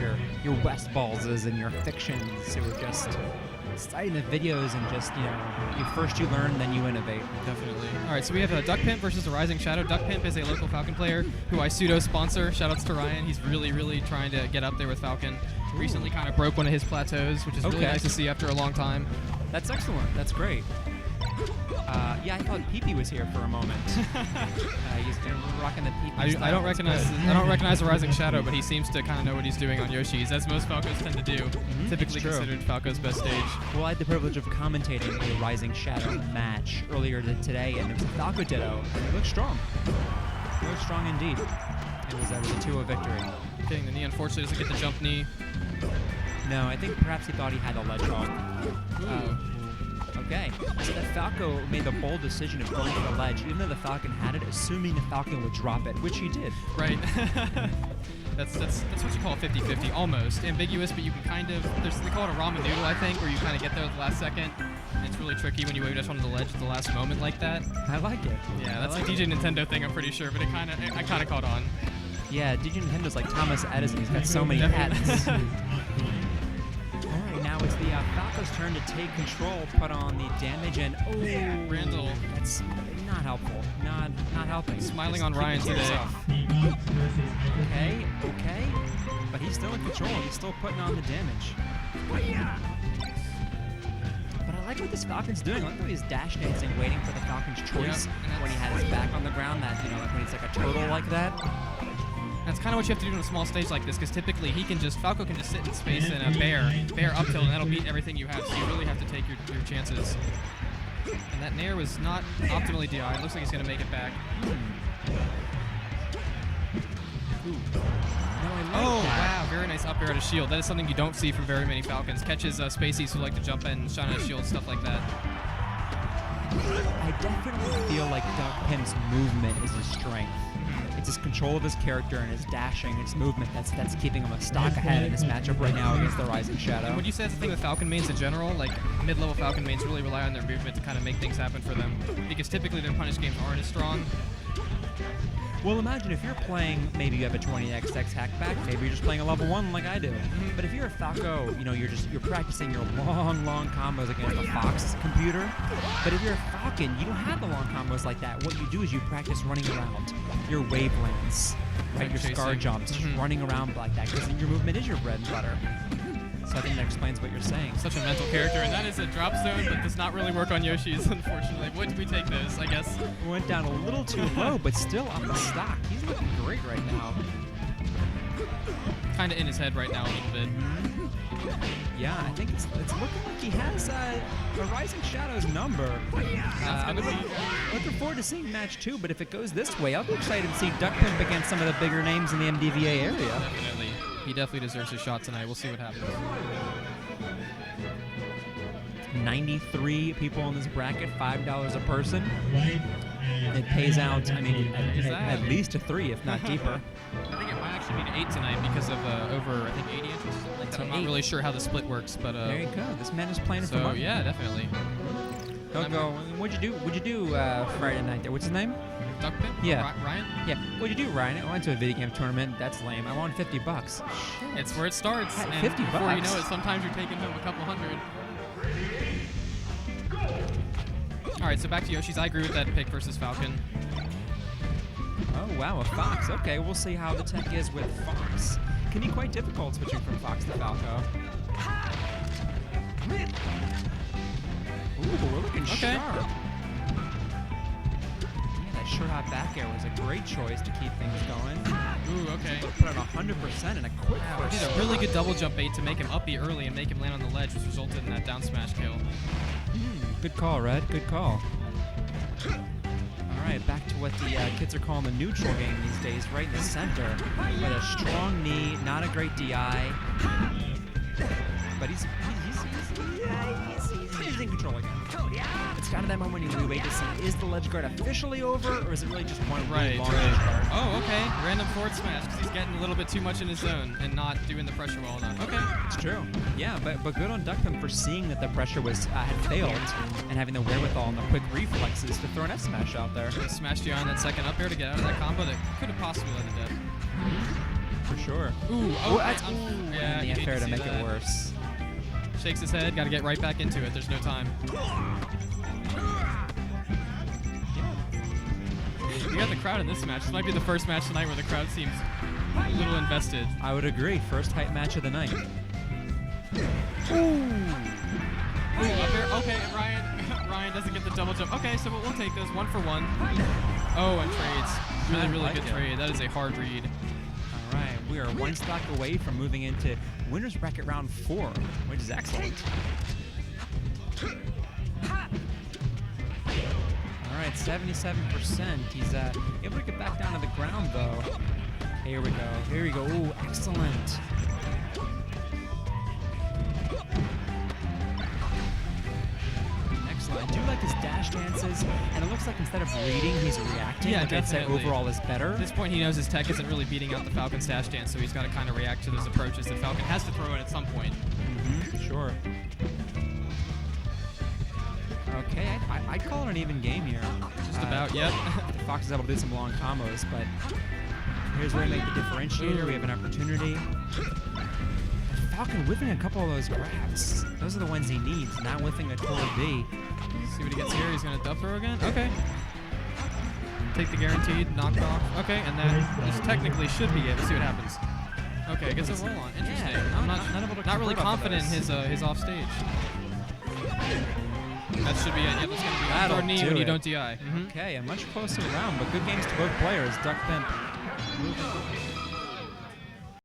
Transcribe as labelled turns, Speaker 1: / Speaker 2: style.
Speaker 1: your West Ballses and your fictions who are just citing the videos and just, you learn, then you innovate.
Speaker 2: Definitely. All right, so we have a Duckpimp versus ARisingShadow. Duckpimp is a local Falcon player who I pseudo-sponsor. Shoutouts to Ryan. He's really, really trying to get up there with Falcon. Recently kind of broke one of his plateaus, which is really nice to see after a long time.
Speaker 1: That's excellent. That's great. Yeah, I thought Pee-Pee was here for a moment. He's rocking the Pee-Pee style.
Speaker 2: I don't recognize ARisingShadow, but he seems to kind of know what he's doing on Yoshi's, as most Falcos tend to do. Typically considered Falco's best stage.
Speaker 1: Well, I had the privilege of commentating a ARisingShadow match earlier today, and it was a Falco Ditto, and it looked strong. It looked strong indeed. It was a 2-0 victory.
Speaker 2: Getting the knee, unfortunately, doesn't get the jump knee.
Speaker 1: No, I think perhaps he thought he had a ledge hog. Okay, so the Falco made the bold decision of going for the ledge, even though the Falcon had it, assuming the Falcon would drop it, which he did.
Speaker 2: Right. That's what you call a 50-50, almost. Ambiguous, but you can kind of, they call it a ramen noodle, I think, where you kind of get there at the last second. And it's really tricky when you wave dash onto the ledge at the last moment like that.
Speaker 1: I like it.
Speaker 2: Yeah, that's a DJ Nintendo thing, I'm pretty sure, but I kind of caught on.
Speaker 1: Yeah, DJ Nintendo's like Thomas Edison. He's got so many patents. Now it's the Falco's turn to take control, put on the damage, and
Speaker 2: Randall.
Speaker 1: That's not helpful. Not helping.
Speaker 2: Smiling on Ryan today.
Speaker 1: Okay. But he's still in control. He's still putting on the damage. But I like what this Falcon's doing. I like how he's dash dancing, waiting for the Falcon's choice when he had his back on the ground. That when he's like a turtle like that.
Speaker 2: That's kind of what you have to do on a small stage like this, because typically Falco can just sit in space in a bear up tilt, and that'll beat everything you have, so you really have to take your chances. And that Nair was not optimally DI. It looks like he's going to make it back. Wow, very nice up air at a shield. That is something you don't see from very many Falcons. Catches Spaceys who like to jump in, shine at a shield, stuff like that.
Speaker 1: I definitely feel like Duckpimp's movement is his strength. It's his control of his character and his dashing, his movement that's keeping him a stock ahead in this matchup right now against the ARisingShadow.
Speaker 2: Would you say that's the thing with Falcon mains in general? Like, mid-level Falcon mains really rely on their movement to kind of make things happen for them, because typically their punish games aren't as strong.
Speaker 1: Well, imagine if you're playing, maybe you have a 20XX hackback, maybe you're just playing a level 1 like I do. But if you're a Falco, you're practicing your long combos against the Fox computer. But if you're a Falcon, you don't have the long combos like that. What you do is you practice running around your wavelands, right? Your scar jumps, just running around like that, because your movement is your bread and butter. So I think that explains what you're saying.
Speaker 2: Such a mental character, and that is a drop zone, but does not really work on Yoshi's, unfortunately. Would we take those, I guess?
Speaker 1: Went down a little too low, but still on the stock. He's looking great right now.
Speaker 2: Kind of in his head right now a little bit.
Speaker 1: Yeah, I think it's looking like he has ARisingShadow's number. Looking forward to seeing match 2, but if it goes this way, I'll be excited to see Duckpimp against some of the bigger names in the MDVA area.
Speaker 2: Definitely. He definitely deserves a shot tonight. We'll see what happens.
Speaker 1: 93 people in this bracket, $5 a person. It pays out, at least to 3, if not deeper.
Speaker 2: I think it might actually be to 8 tonight because of over, I think, 80 entries. Like that. I'm not really sure how the split works, but
Speaker 1: there you go. This man is playing it for money.
Speaker 2: Yeah, definitely.
Speaker 1: Don't go. What'd you do Friday night there? What's his name?
Speaker 2: Duckpimp?
Speaker 1: Yeah.
Speaker 2: Ryan?
Speaker 1: Yeah. What'd you do, Ryan? I went to a video game tournament. That's lame. I won $50. Shit.
Speaker 2: It's where it starts. And
Speaker 1: $50.
Speaker 2: Before you know it, sometimes you're taking home a couple hundred. All right, so back to Yoshi's. I agree with that pick versus Falcon.
Speaker 1: Oh, wow, a Fox. Okay, we'll see how the tech is with Fox. Can be quite difficult switching from Fox to Falco. Ooh, we're looking sharp. Short hop back air was a great choice to keep things going.
Speaker 2: Ooh, okay.
Speaker 1: Put on 100% in a quick
Speaker 2: He did a really good double jump bait to make him up B early and make him land on the ledge, which resulted in that down smash kill.
Speaker 1: Good call, Red. Good call. All right, back to what the kids are calling the neutral game these days, right in the center. With a strong knee, not a great DI. But he's in control again. It's kind of that moment when you wait to see, is the ledge guard officially over, or is it really just one really long ledge guard?
Speaker 2: Oh, okay. Random forward smash, because he's getting a little bit too much in his zone and not doing the pressure well enough. Okay.
Speaker 1: It's true. Yeah, but good on Duckpimp for seeing that the pressure was had failed and having the wherewithal and the quick reflexes to throw an F smash out there.
Speaker 2: Smashed you on that second up air to get out of that combo that could have possibly led to death.
Speaker 1: for sure.
Speaker 2: Ooh,
Speaker 1: Oh, that's
Speaker 2: yeah,
Speaker 1: the
Speaker 2: you hate
Speaker 1: unfair to
Speaker 2: see
Speaker 1: make
Speaker 2: that.
Speaker 1: it worse.
Speaker 2: Shakes his head, got to get right back into it. There's no time. We got the crowd in this match. This might be the first match tonight where the crowd seems a little invested.
Speaker 1: I would agree. First hype match of the night.
Speaker 2: Ooh, up there. Okay, and Ryan doesn't get the double jump. Okay, so we'll take this 1 for 1. Oh, and trades. Really
Speaker 1: like
Speaker 2: good
Speaker 1: it.
Speaker 2: trade. That is a hard read.
Speaker 1: All right, we are one stock away from moving into winners bracket round 4, which is excellent. All right, 77%. He's able to get back down to the ground though. Here we go. Here we go. Ooh, excellent. Excellent. I do like his dash dances, and it looks like instead of reading, he's reacting.
Speaker 2: Yeah,
Speaker 1: like I'd say
Speaker 2: definitely.
Speaker 1: overall is better.
Speaker 2: At this point, he knows his tech isn't really beating out the Falcon's dash dance, so he's got to kind of react to those approaches that Falcon has to throw it at some point.
Speaker 1: Sure. Okay, I'd call it an even game here.
Speaker 2: Just about, yep.
Speaker 1: The Fox is able to do some long combos, but here's where we make the differentiator. We have an opportunity. Falcon whiffing a couple of those grabs. Those are the ones he needs, not whiffing a total B.
Speaker 2: See what he gets here. He's going to dub throw again. Okay. Take the guaranteed knocked off. Okay, and that just technically should be it. Let's see what happens. Okay, gets a roll on. Interesting.
Speaker 1: Yeah,
Speaker 2: I'm not really
Speaker 1: convert off of
Speaker 2: confident in
Speaker 1: those.
Speaker 2: his off stage. That should be it. Yep, that's going to be
Speaker 1: That'll
Speaker 2: on knee
Speaker 1: do
Speaker 2: when you
Speaker 1: it.
Speaker 2: don't DI.
Speaker 1: Okay, a much closer round, but good games to both players. Duckpimp